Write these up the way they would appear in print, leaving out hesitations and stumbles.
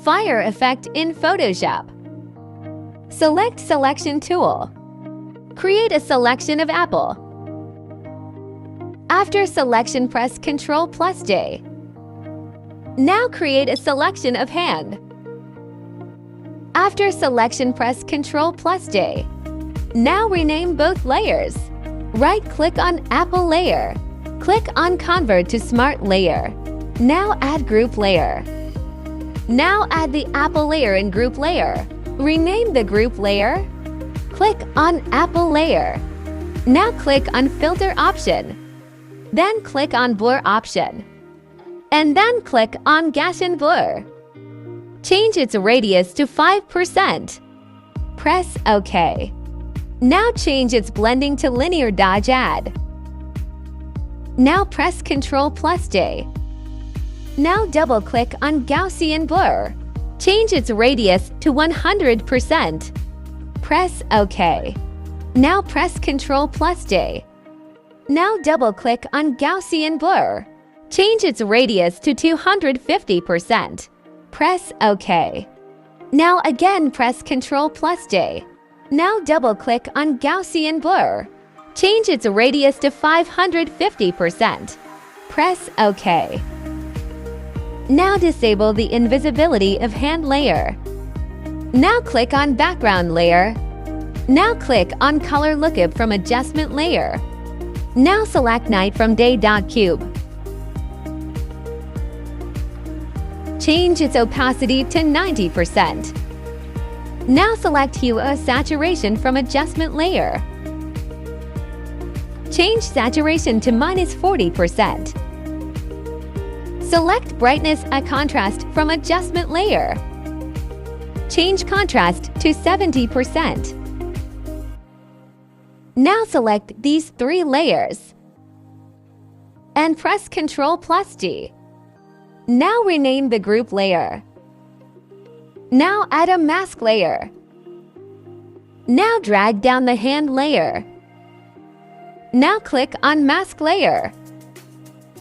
Fire effect in Photoshop. Select Selection tool. Create a selection of apple. After selection, press Ctrl+J. Now create a selection of hand. After selection, press Ctrl+J. Now rename both layers. Right-click on Apple Layer. Click on Convert to Smart Layer. Now add Group Layer. Now add the Apple layer in Group Layer. Rename the Group Layer. Click on Apple Layer. Now click on Filter option. Then click on Blur option. And then click on Gaussian Blur. Change its radius to 5%. Press OK. Now change its blending to Linear Dodge Add. Now press Ctrl+J. Now double-click on Gaussian Blur. Change its radius to 100%. Press OK. Now press Ctrl+J. Now double-click on Gaussian Blur. Change its radius to 250%. Press OK. Now again press Ctrl+J. Now double-click on Gaussian Blur. Change its radius to 550%. Press OK. Now disable the invisibility of hand layer. Now click on Background layer. Now click on Color Lookup from Adjustment layer. Now select Night from Day.Cube. Change its opacity to 90%. Now select Hue of Saturation from Adjustment layer. Change saturation to -40%. Select Brightness and Contrast from Adjustment layer. Change contrast to 70%. Now select these three layers and press Ctrl+G. Now rename the Group layer. Now add a Mask layer. Now drag down the Hand layer. Now click on Mask layer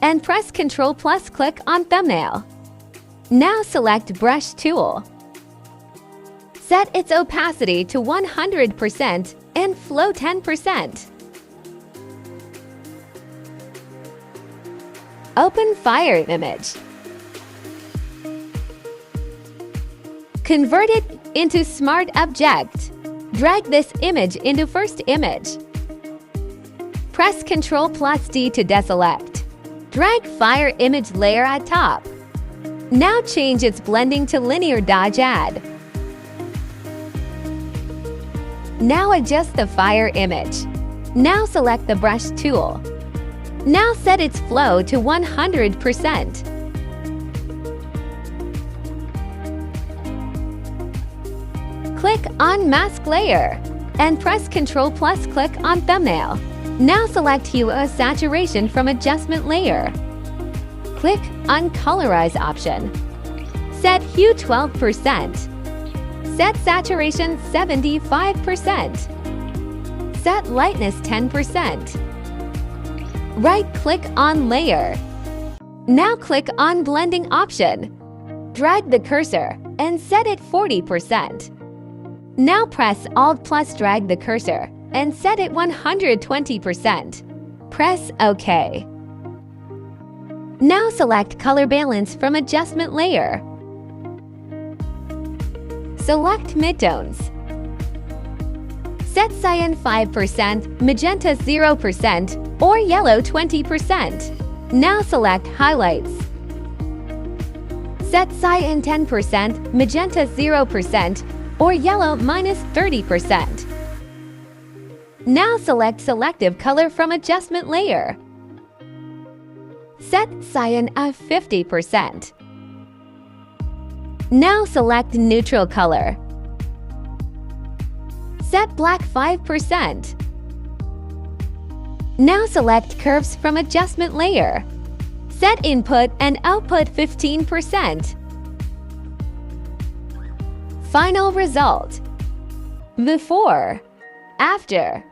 and press Ctrl+click on Thumbnail. Now select Brush tool. Set its opacity to 100% and flow 10%. Open Fire image. Convert it into Smart Object. Drag this image into first image. Press Ctrl+D to deselect. Drag Fire image layer at top. Now change its blending to Linear Dodge Add. Now adjust the fire image. Now select the Brush tool. Now set its flow to 100%. Click on Mask layer and press Ctrl+click on Thumbnail. Now select Hue of Saturation from Adjustment layer. Click on Colorize option. Set Hue 12%. Set Saturation 75%. Set Lightness 10%. Right-click on Layer. Now click on Blending option. Drag the cursor and set it 40%. Now press Alt plus drag the cursor and set it 120%. Press OK. Now select Color Balance from Adjustment layer. Select Midtones. Set Cyan 5%, Magenta 0%, or Yellow 20%. Now select Highlights. Set Cyan 10%, Magenta 0%, or Yellow -30%. Now select Selective Color from Adjustment layer. Set Cyan at 50%. Now select Neutral Color. Set Black 5%. Now select Curves from Adjustment layer. Set Input and Output 15%. Final result. Before. After.